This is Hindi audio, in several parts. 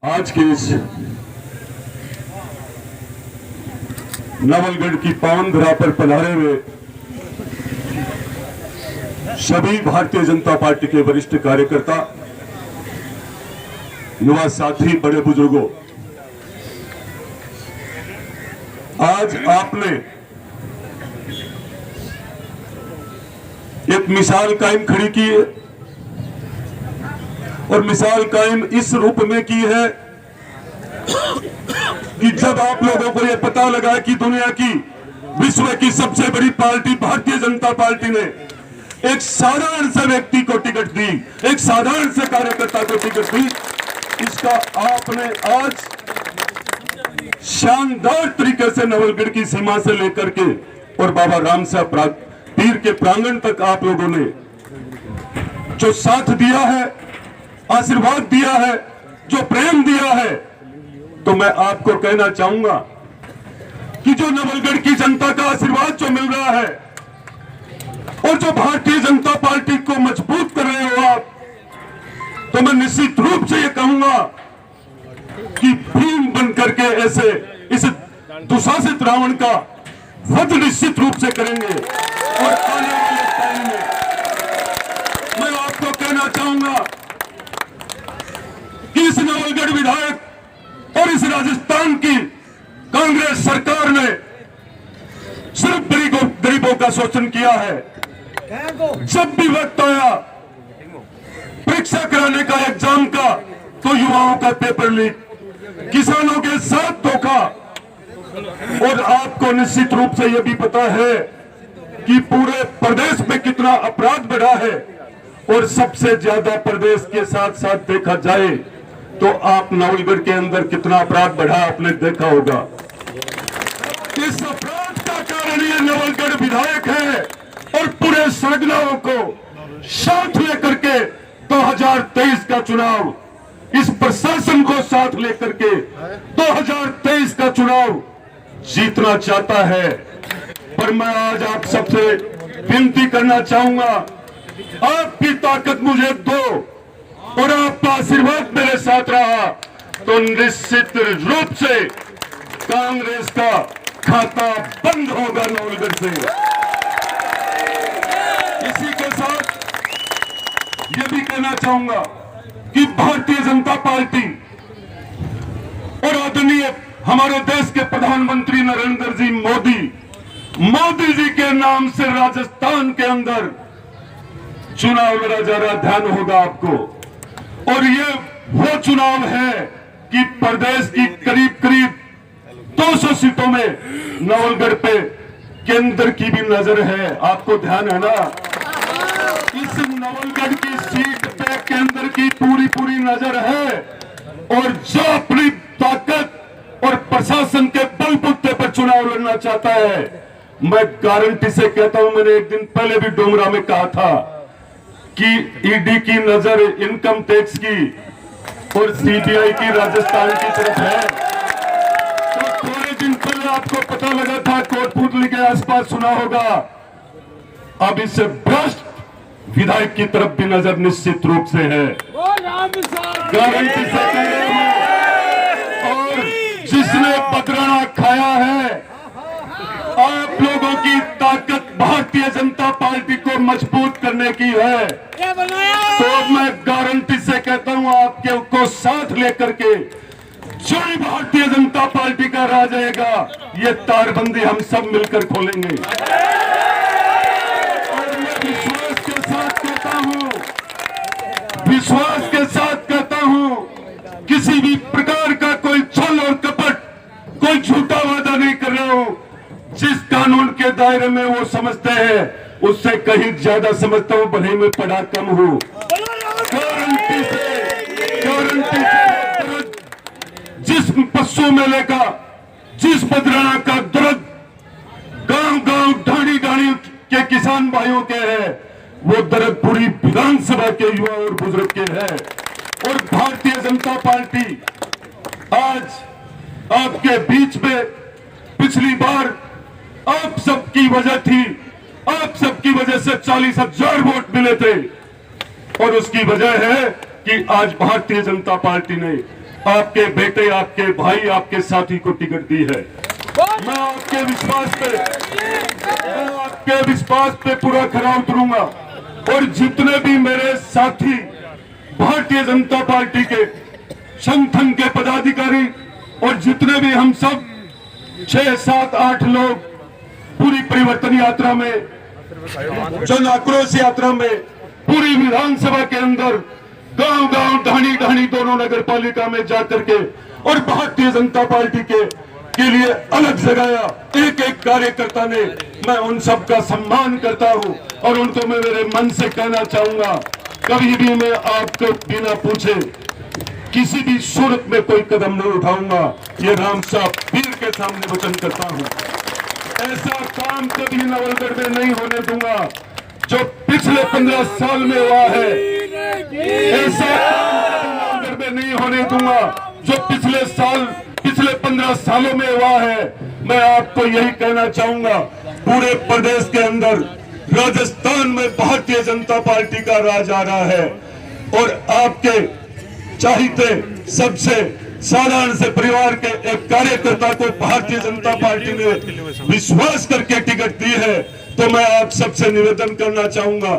आज के इस नवलगढ़ की पावन धरा पर पधारे हुए सभी भारतीय जनता पार्टी के वरिष्ठ कार्यकर्ता, युवा साथी, बड़े बुजुर्गों, आज आपने एक मिसाल कायम खड़ी की है और मिसाल कायम इस रूप में की है कि जब आप लोगों को यह पता लगा कि दुनिया की, विश्व की सबसे बड़ी पार्टी भारतीय जनता पार्टी ने एक साधारण से व्यक्ति को टिकट दी, एक साधारण से कार्यकर्ता को टिकट दी, इसका आपने आज शानदार तरीके से नवलगढ़ की सीमा से लेकर के और बाबा राम साहब पीर के प्रांगण तक आप लोगों ने जो साथ दिया है, आशीर्वाद दिया है, जो प्रेम दिया है, तो मैं आपको कहना चाहूंगा कि जो नवलगढ़ की जनता का आशीर्वाद जो मिल रहा है और जो भारतीय जनता पार्टी को मजबूत कर रहे हो आप, तो मैं निश्चित रूप से ये कहूंगा कि भीम बन करके ऐसे इस दुशासित रावण का वध निश्चित रूप से करेंगे। और आने वाले टाइम में मैं आपको कहना चाहूंगा कि इस नवलगढ़ विधायक और इस राजस्थान की कांग्रेस सरकार ने सिर्फ गरीबों का शोषण किया है। जब भी वक्त आया परीक्षा कराने का, एग्जाम का, तो युवाओं का पेपर लीक, किसानों के साथ धोखा। और आपको निश्चित रूप से यह भी पता है कि पूरे प्रदेश में कितना अपराध बढ़ा है और सबसे ज्यादा प्रदेश के साथ साथ देखा जाए तो आप नवलगढ़ के अंदर कितना अपराध बढ़ा आपने देखा होगा। इस अपराध का कारण ये नवलगढ़ विधायक है और पूरे सरगनाओं को साथ लेकर के 2023 का चुनाव, इस प्रशासन को साथ लेकर के 2023 का चुनाव जीतना चाहता है। पर मैं आज आप सबसे विनती करना चाहूंगा, आपकी ताकत मुझे दो और आपका आशीर्वाद मेरे साथ रहा तो निश्चित रूप से कांग्रेस का खाता बंद होगा नवलगढ़ से। इसी के साथ यह भी कहना चाहूंगा कि भारतीय जनता पार्टी और आदरणीय हमारे देश के प्रधानमंत्री नरेंद्र जी मोदी जी के नाम से राजस्थान के अंदर चुनाव लड़ा जा रहा, ध्यान होगा आपको। और ये वो चुनाव है कि प्रदेश की करीब करीब 200 सीटों में नवलगढ़ पे केंद्र की भी नजर है, आपको ध्यान है ना। इस नवलगढ़ की सीट पे केंद्र की पूरी नजर है और जो अपनी ताकत और प्रशासन के बलबूते पर चुनाव लड़ना चाहता है, मैं गारंटी से कहता हूं, मैंने एक दिन पहले भी डोमरा में कहा था कि ईडी की नजर इनकम टैक्स की और सीबीआई की राजस्थान की तरफ है। तो थोड़े दिन पहले आपको पता लगा था, कोटपुतली के आसपास सुना होगा, अब इससे भ्रष्ट विधायक की तरफ भी नजर निश्चित रूप से है, गारंटी से कह रहे हैं। और जिसने पतराना खाया है, आप लोगों की ताकत भारतीय जनता पार्टी को मजबूत करने की है, तो मैं गारंटी से कहता हूं आपके को साथ लेकर के जो भारतीय जनता पार्टी का राज आएगा, ये तारबंदी हम सब मिलकर खोलेंगे। और मैं विश्वास के साथ कहता हूं किसी भी प्रकार का कोई छल और कपट, कोई झूठा वादा नहीं कर रहा हूं। जिस कानून के दायरे में वो समझते हैं उससे कहीं ज्यादा समझता हूं, भले में पढ़ा कम हूं। गारंटी से जिस पशु मेले का, जिस पदराना का दर्द गांव ढाणी के किसान भाइयों के है, वो दर्द पूरी विधानसभा के युवा और बुजुर्ग के है। और भारतीय जनता पार्टी आज आपके बीच में पिछली बार आप सबकी वजह थी, आप सबकी वजह से 40,000 वोट मिले थे और उसकी वजह है कि आज भारतीय जनता पार्टी ने आपके बेटे, आपके भाई, आपके साथी को टिकट दी है। मैं आपके विश्वास पे पूरा खरा उतरूंगा और जितने भी मेरे साथी भारतीय जनता पार्टी के संगठन के पदाधिकारी और जितने भी हम सब 6, 7, 8 लोग पूरी परिवर्तन यात्रा में, जन आक्रोश यात्रा में, पूरी विधानसभा के अंदर गांव-गांव, ढाणी-ढाणी दोनों नगर पालिका में जाकर के और भारतीय जनता पार्टी के लिए अलग जगाया एक एक कार्यकर्ता ने। मैं उन सब का सम्मान करता हूं और उनको मैं मेरे मन से कहना चाहूंगा, कभी भी मैं आपको बिना पूछे किसी भी सूरत में कोई कदम नहीं उठाऊंगा। ये राम साहब पीर के सामने वचन करता हूं। ऐसा काम कभी नवलगढ़ में नहीं होने दूंगा जो पिछले 15 साल में हुआ है। ऐसा काम नवलगढ़ में नहीं होने दूंगा जो पिछले 15 सालों में हुआ है। मैं आपको यही कहना चाहूंगा, पूरे प्रदेश के अंदर राजस्थान में भारतीय जनता पार्टी का राज आ रहा है और आपके चाहते सबसे साधारण से परिवार के एक कार्यकर्ता को भारतीय जनता पार्टी ने विश्वास करके टिकट दी है। तो मैं आप सबसे निवेदन करना चाहूंगा,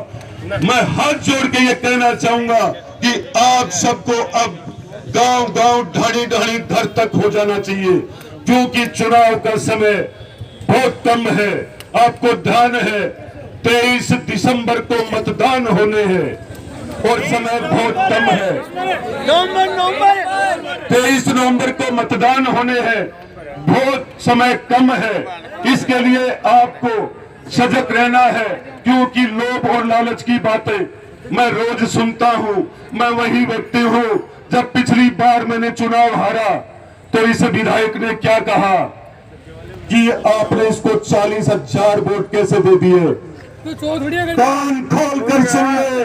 मैं हाथ जोड़ के ये कहना चाहूंगा कि आप सबको अब गांव-गांव, ढाणी-ढाणी घर तक हो जाना चाहिए, क्योंकि चुनाव का समय बहुत कम है। आपको ध्यान है 23 दिसंबर को मतदान होने हैं और समय बहुत कम है। 23 नवंबर को मतदान होने हैं, बहुत समय कम है। इसके लिए आपको सजग रहना है, क्योंकि लोभ और लालच की बातें मैं रोज सुनता हूं। मैं वही व्यक्ति हूं, जब पिछली बार मैंने चुनाव हारा तो इस विधायक ने क्या कहा कि आपने इसको 40,000 वोट कैसे दे दिए। कान खोल कर सुनिए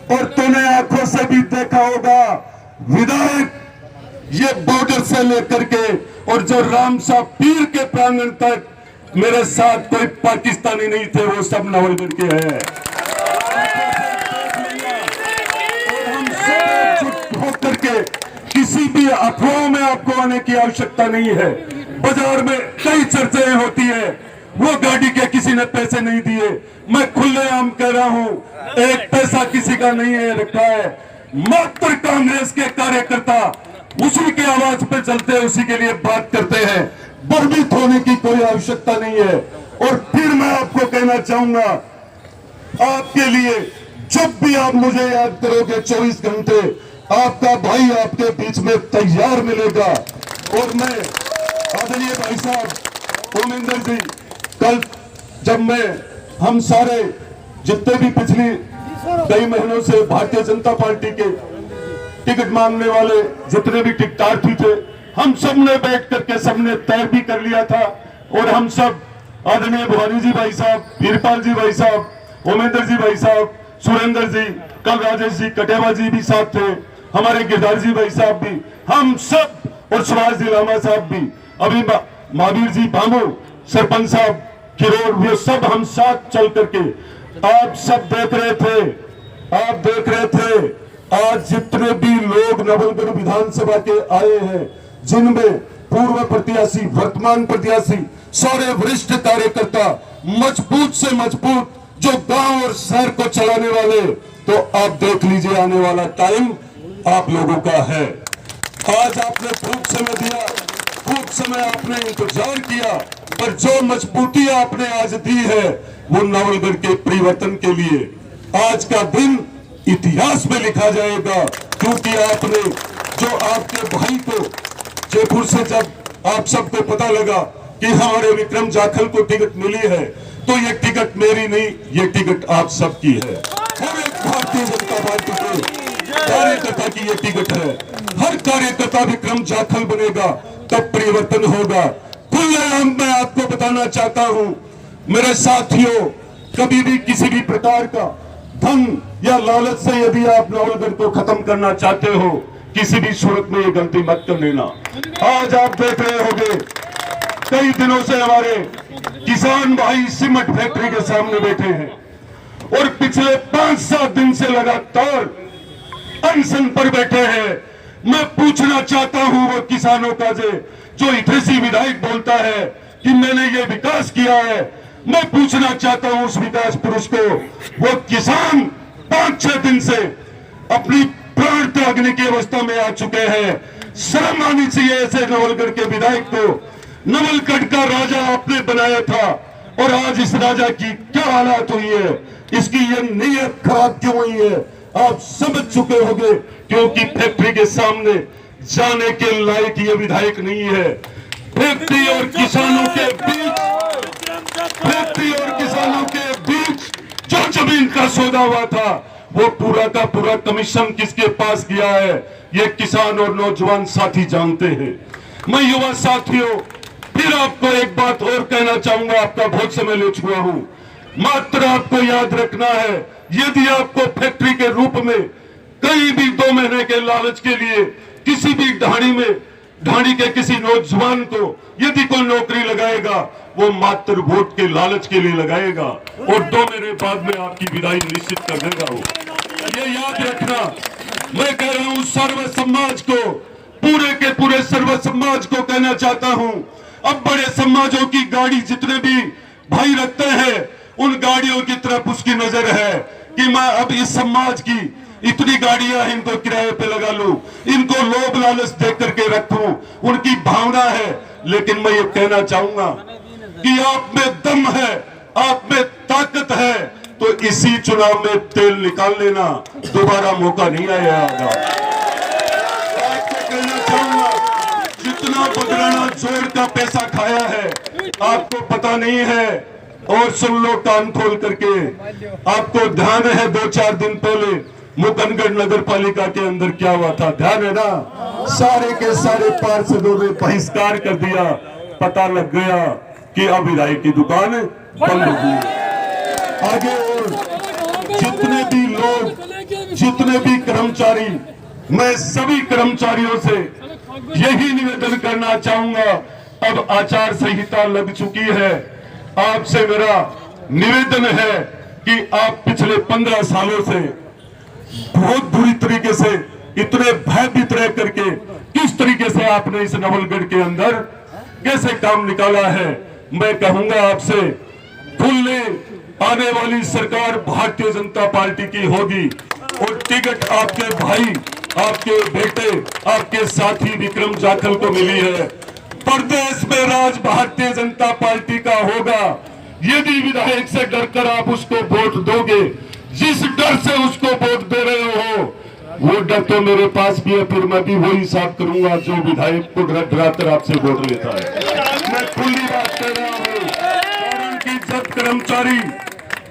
और तूने आंखों से भी देखा होगा, विधायक ये बॉर्डर से लेकर के और जो राम साहब पीर के प्रांगण तक मेरे साथ कोई पाकिस्तानी नहीं थे, वो सब नवलगढ़ के हैं। और हम सब चुप होकर के किसी भी अफवाहों में आपको आने की आवश्यकता नहीं है। बाजार में कई चर्चाएं होती है, वो गाड़ी के किसी ने पैसे नहीं दिए। मैं खुलेआम कह रहा हूं, एक पैसा किसी का नहीं है रखा है। मात्र कांग्रेस के कार्यकर्ता उसी के आवाज पे चलते हैं, उसी के लिए बात करते हैं। भ्रमित होने की कोई आवश्यकता नहीं है। और फिर मैं आपको कहना चाहूंगा, आपके लिए जब भी आप मुझे याद करोगे 24 घंटे आपका भाई आपके बीच में तैयार मिलेगा। और मैं आदरणीय भाई साहब ओमेंद्र जी, कल जब हम सारे जितने भी पिछली कई महीनों से भारतीय जनता पार्टी के टिकट मांगने वाले जितने भी टिकटार्थी थे, हम सब ने बैठ करके सबने तय भी कर लिया था। और हम सब आदरणीय भवानी जी भाई साहब, वीरपाल जी भाई साहब, ओमेंद्र जी भाई साहब, सुरेंद्र जी, कल राजेश जी कटेवा जी भी साथ थे, हमारे गिरधार जी भाई साहब भी, हम सब और सुभाष जी लामा साहब भी, अभी महावीर जी बामू, सरपंच साहब किरोड़, वो सब हम साथ चल करके आप सब देख रहे थे। आज जितने भी लोग नवलगढ़ विधानसभा के आए हैं, जिनमें पूर्व प्रत्याशी, वर्तमान प्रत्याशी, सारे वरिष्ठ कार्यकर्ता, मजबूत से मजबूत, जो गांव और शहर को चलाने वाले, तो आप देख लीजिए आने वाला टाइम आप लोगों का है। आज आपने खूब समय दिया, खूब समय आपने इंतजार किया, पर जो मजबूती आपने आज दी है वो नवलगढ़ के परिवर्तन के लिए आज का दिन इतिहास में लिखा जाएगा। क्योंकि आपने जो आपके भाई को जयपुर से जब आप सबको पता लगा कि हमारे विक्रम जाखल को टिकट मिली है, तो ये टिकट मेरी नहीं, ये टिकट आप सबकी है। हर एक भारतीय जनता पार्टी के कार्यकर्ता की ये टिकट है। हर कार्यकर्ता विक्रम जाखल बनेगा तब परिवर्तन होगा। खुलेआम मैं आपको बताना चाहता हूं, मेरे साथियों, कभी भी किसी भी प्रकार का धन या लालच से यदि आप नवलगढ़ को खत्म करना चाहते हो, किसी भी सूरत में ये गलती मत कर लेना। आज आप देख रहे होंगे, कई दिनों से हमारे किसान भाई सीमेंट फैक्ट्री के सामने बैठे हैं और पिछले 5-7 दिन से लगातार अनशन पर बैठे हैं। मैं पूछना चाहता हूं वो किसानों का जो हितैषी विधायक बोलता है कि मैंने ये विकास किया है, मैं पूछना चाहता हूं उस विकास पुरुष को, वो किसान 5-6 दिन से अपनी प्राण त्यागने की अवस्था में आ चुके हैं। शर्म आनी चाहिए ऐसे नवलगढ़ के विधायक को। नवलगढ़ का राजा आपने बनाया था और आज इस राजा की क्या हालत हुई है, इसकी ये नीयत खराब क्यों हुई है, आप समझ चुके होंगे। क्योंकि फैक्ट्री के सामने जाने के लायक ये विधायक नहीं है। फैक्ट्री और किसानों के बीच, फैक्ट्री और किसानों के बीच जो जमीन का सौदा हुआ था, वो पूरा का पूरा कमीशन किसके पास गया है, ये किसान और नौजवान साथी जानते हैं। मैं युवा साथियों फिर आपको एक बात और कहना चाहूंगा, आपका बहुत समय ले चुका हूं। मात्र आपको याद रखना है, यदि आपको फैक्ट्री के रूप में कहीं भी 2 महीने के लालच के लिए किसी भी ढाणी के किसी नौजवान को यदि कोई नौकरी लगाएगा, वो मात्र वोट के लालच के लिए लगाएगा और 2 महीने बाद में आपकी विदाई निश्चित कर देगा। वो ये याद रखना। मैं कह रहा हूं सर्व समाज को, पूरे के पूरे सर्व समाज को कहना चाहता हूं, अब बड़े समाजों की गाड़ी जितने भी भाई रखते हैं, उन गाड़ियों की तरफ उसकी नजर है कि मैं अब इस समाज की इतनी गाड़ियां हैं, इनको किराए पे लगा लूं, इनको लोभ लालच देख करके रखूं, उनकी भावना है। लेकिन मैं ये कहना चाहूंगा कि आप में दम है, आप में ताकत है, तो इसी चुनाव में तेल निकाल लेना, दोबारा मौका नहीं आएगा। आपको कहना चाहूंगा, जितना बगराना जोड़ का पैसा खाया है आपको पता नहीं है। और सुन लो कान खोल करके, आपको ध्यान है 2-4 दिन पहले मुकंदगढ़ नगर पालिका के अंदर क्या हुआ था, ध्यान है ना? सारे के सारे पार्षदों ने बहिष्कार कर दिया, पता लग गया कि अब विधायक की दुकान बंद होगी। आगे और जितने भी लोग, जितने भी कर्मचारी, मैं सभी कर्मचारियों से यही निवेदन करना चाहूंगा, अब आचार संहिता लग चुकी है, आपसे मेरा निवेदन है कि आप पिछले 15 सालों से बहुत बुरी तरीके से इतने भयभीत रह करके किस तरीके से आपने इस नवलगढ़ के अंदर कैसे काम निकाला है। मैं कहूंगा आपसे, खुले आने वाली सरकार भारतीय जनता पार्टी की होगी और टिकट आपके भाई, आपके बेटे, आपके साथी विक्रम जाखल को मिली है। प्रदेश में राज भारतीय जनता पार्टी का होगा। यदि विधायक से डरकर आप उसको वोट दोगे, जिस डर से उसको वोट दे रहे हो, वो डर तो मेरे पास भी है, फिर मैं भी वही साफ करूंगा जो विधायक को डराकर आपसे वोट लेता है। मैं खुली बात कर रहा हूं, कारण कि जब कर्मचारी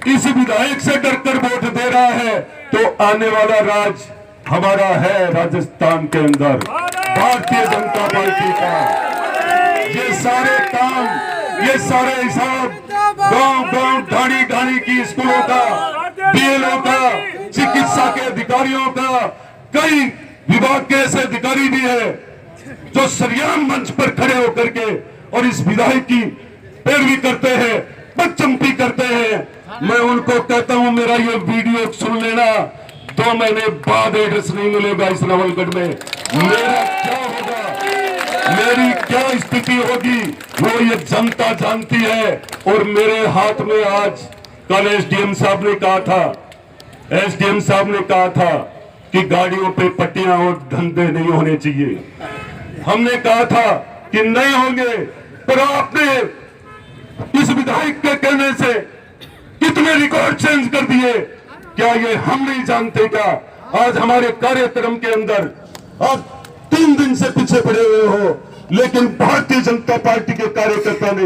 इस विधायक से डरकर वोट दे रहा है, तो आने वाला राज हमारा है राजस्थान के अंदर भारतीय जनता पार्टी का। ये सारे काम, ये सारे हिसाब गांव-गांव, ढाणी की स्कूलों का, बीएलओ का, चिकित्सा के अधिकारियों का, कई विभाग के ऐसे अधिकारी भी है जो सरियाम मंच पर खड़े होकर के और इस विधायक की पैरवी करते हैं, बदचंपी करते हैं। मैं उनको कहता हूं मेरा ये वीडियो सुन लेना, 2 महीने बाद एड्रेस नहीं मिलेगा इस नवलगढ़ में। मेरा क्या होगा, मेरी क्या स्थिति होगी, वो ये जनता जानती है। और मेरे हाथ में आज कल एसडीएम साहब ने कहा था कि गाड़ियों पे पट्टियां और धंधे नहीं होने चाहिए। हमने कहा था कि नहीं होंगे, पर आपने इस विधायक के कहने से कितने रिकॉर्ड चेंज कर दिए, क्या ये हम नहीं जानते क्या? आज हमारे कार्यक्रम के अंदर आप 3 दिन से पीछे पड़े हुए हो, लेकिन भारतीय जनता पार्टी के कार्यकर्ता ने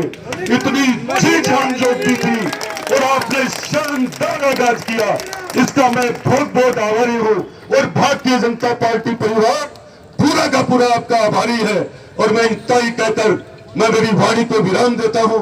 इतनी जी जान जोड़ दी थी और आपने शानदार आगाज किया, इसका मैं बहुत बहुत आभारी हूं। और भारतीय जनता पार्टी परिवार पूरा का पूरा आपका आभारी है। और मैं इतना ही कहकर मैं मेरी वाणी को विराम देता हूं।